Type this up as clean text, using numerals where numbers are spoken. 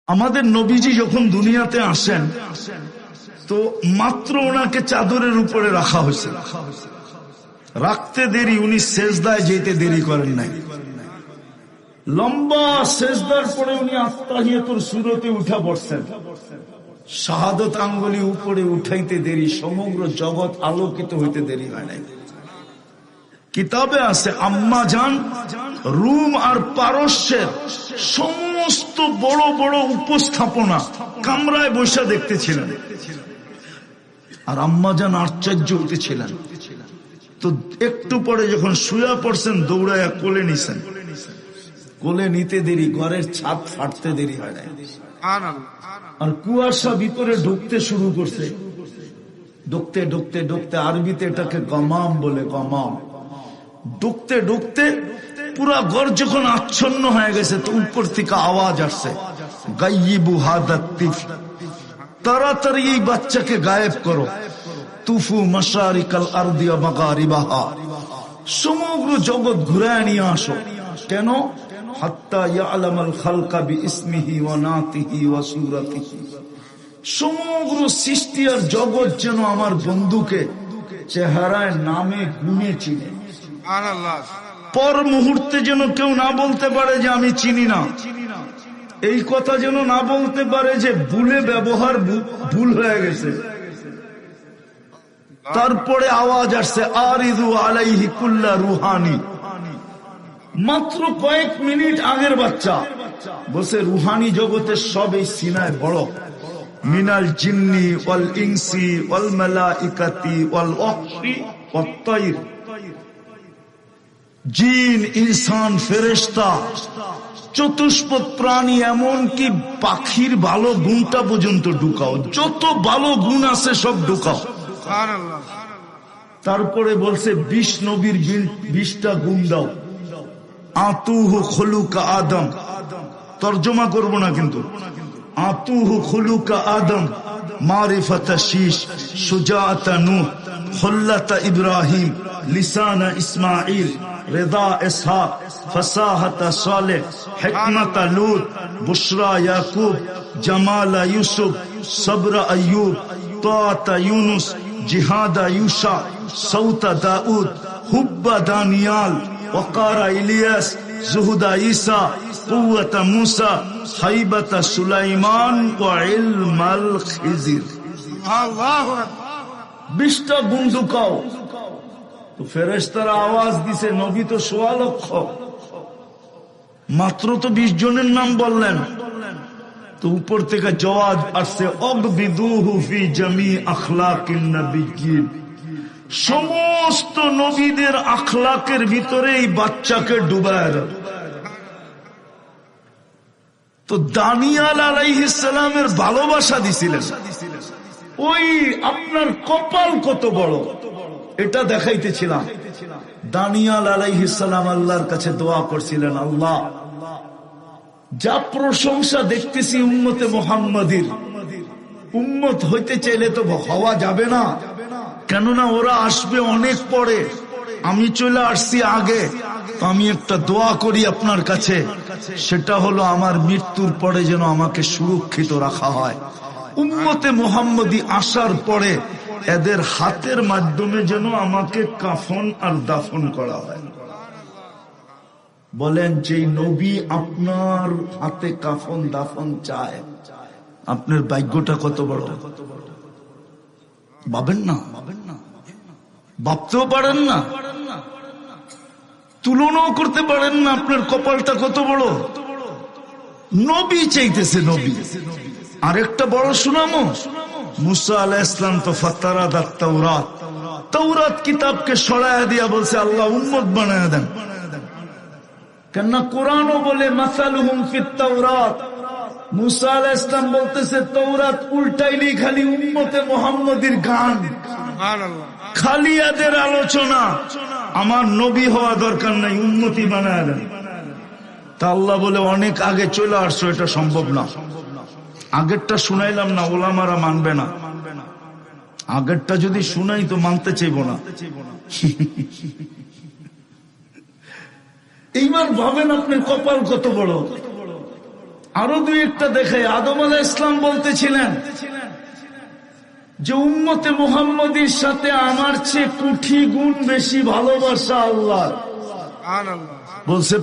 আমাদের নবীজি যখন দুনিয়াতে আসেন তো মাত্র ওনাকে চাদরের উপরে রাখা হয়েছে, রাখতে দেরি, উনি সেজদায় যেতে দেরি করেন নাই। লম্বা সেজদার পরে উনি আত্তাহিয়াতুর সূরতে উঠা পড়ছেন, শাহাদত আঙ্গুলি উপরে উঠাইতে দেরি, সমগ্র জগৎ আলোকিত হইতে দেরি হয় নাই। কিতাবে আছে আম্মা জান রুম আর পারস্যের সমস্ত বড় বড় উপস্থাপনা কামরায় বসে দেখতেছিলেন, আর আম্মা জান আশ্চর্য হইতেছিলেন। তো একটু পরে যখন শুয়া পড়ছেন দৌড়াইয়া কোলে নিছেন, কোলে নিতে দেরি, ঘরের ছাদ ফাটতে দেরি হয় নাই। আর কুয়াশা ভিতরে ঢুকতে শুরু করছে, ঢুকতে ঢুকতে ঢুকতে, আরবিতে এটাকে গমাম বলে, গমাম। ঢুকতে ঢুকতে পুরা ঘর যখন আচ্ছন্ন হয়ে গেছে তো উপর থেকে আওয়াজ আসছে, গাইয়িবু হাদা তিফ, তাড়াতাড়ি এই বাচ্চাকে গায়েব করো। তুফু মাশারিকাল আরদি ওয়া মাগারিবাহা, সমগ্র জগৎ ঘুরায় নিয়ে আসো। কেন? হাত্তা ইয়ালামাল খালকা বিইসমিহি ওয়া নাতিহি ওয়া সূরাতিহি, সমগ্র সৃষ্টি আর জগৎ যেন আমার বন্ধুকে চেহারায় নামে গুণে চিনে। পর মুহূর্তে যেন কেউ না বলতে পারে যে আমি চিনি না, এই কথা যেন না বলতে পারে যে ভুলে ব্যবহার ভুল হয়ে গেছে। তারপরে আওয়াজ আসছে আরিদু আলাইহি কুল্লা রুহানি, মাত্র কয়েক মিনিট আগের বাচ্চা বসে রুহানি জগতের সব এই সিনায় বড়, মিনাল জিন্নি ওয়াল ইনসি ওয়াল মালাইকাতি ওয়াল ওয়াহশি ওয়াত তায়র, জিন, ইনসান, ফেরেশতা, চতুষ্পদ প্রাণী, এমনকি পাখির ভালো গুণটা পর্যন্ত ঢুকাও, যত ভালো গুণ আছে সব ঢুকাও। তারপরে বলছে 20 নবীর 20টা গুণ দাও। আতুহু খুলুকা আদম, তর্জমা করব না কিন্তু, আতুহু খুলুকা আদম, মারিফাতা শীশ, সুজাআতা নূহ, খুল্লাতা ইব্রাহিম, লিসানা ইসমাইল, রেদা ইসহাক, ফাসাহাতা সালেহ, হিকমাতা লূত, বুশরা ইয়াকুব, জামালা ইউসুফ, সবরা আইয়ুব, তাআতা ইউনুস, জিহাদা ইউসা, সৌতা দাউদ, হুব্বা দানিয়াল, ওয়াকারা ইলিয়াস, জুহুদা ঈসা, কুওয়াতা মুসা, হাইবাতা সুলাইমান ওয়া ইলমাল খিজির। আল্লাহু আকবার। 20টা গুণ ঢুকাও। তো ফেরেশতারা আওয়াজ দিছে, নবী তো 1.25 লক্ষ, মাত্র তো 20 জনের নাম বললেন। তো উপর থেকে জবাব আসছে অগবিদুহু ফি জামি আখলাকিন নবিয়্যিন, সমস্ত নবীদের আখলাকের ভিতরে এই বাচ্চাকে ডুবায় দাও। তো দানিয়াল আলাইহিস সালামের ভালোবাসা দিছিলেন, ওই আপনার কপাল কত বড় এটা দেখাইতেছিলাম। দানিয়াল আলাইহিস সালাম আল্লাহর কাছে দোয়া করছিলেন, আল্লাহ যা প্রশংসা দেখতেছি উম্মতে মুহাম্মাদির, উম্মত হইতে চাইলে তো হওয়া যাবে না, কেননা ওরা আসবে অনেক পরে, আমি চলে আসছি আগে। তো আমি একটা দোয়া করি আপনার কাছে, সেটা হলো আমার মৃত্যুর পরে যেন আমাকে সুরক্ষিত রাখা হয়, উম্মতে মুহাম্মদী আসার পরে এদের হাতের মাধ্যমে যেন আমাকে কাফন আর দাফন করা হয়। বলেন, যে নবী আপনার হাতে কাফন দাফন চায়, আপনার ভাগ্যটা কত বড়। ভাবেন না, ভাবতেও পারেন না, তুলনাও করতে পারেন না, আপনার কপালটা কত বড়। নবী চাইতেছে, নবী। আরেকটা বড় সুনামো, মুসা আলাইহিস সালাম তো ফাতারাদাত তাওরাত, তাওরাত কিতাবকে সরায়া দিয়া বলছে আল্লাহ উম্মত বানায়া দেন। কেননা কোরআনও বলে মাসালুহুম ফিত তাওরাত, মুসা আলাইহিস সালাম বলতেছে তাওরাত উল্টাইলি খালি উম্মতে মুহাম্মদীর গান, খালি এদের আলোচনা, আমার নবী হওয়া দরকার নাই, উম্মতি বানায়া দেন। তা আল্লাহ বলে অনেক আগে চলে আসছো, এটা সম্ভব না। আগেরটা শুনাইলাম না, ওলামারা মানবে না, আগেরটা যদি শুনাই তো মানতে চাইব না। এইবার ভাবেন আপনার কপাল কত বড়। আরো দুই একটা দেখে, আদম আলাইহিস সালাম বলতেছিলেন যে উম্মতে মুহাম্মদীর সাথে আমার চেয়ে কোটি গুণ বেশি ভালোবাসা আল্লাহ। বলছে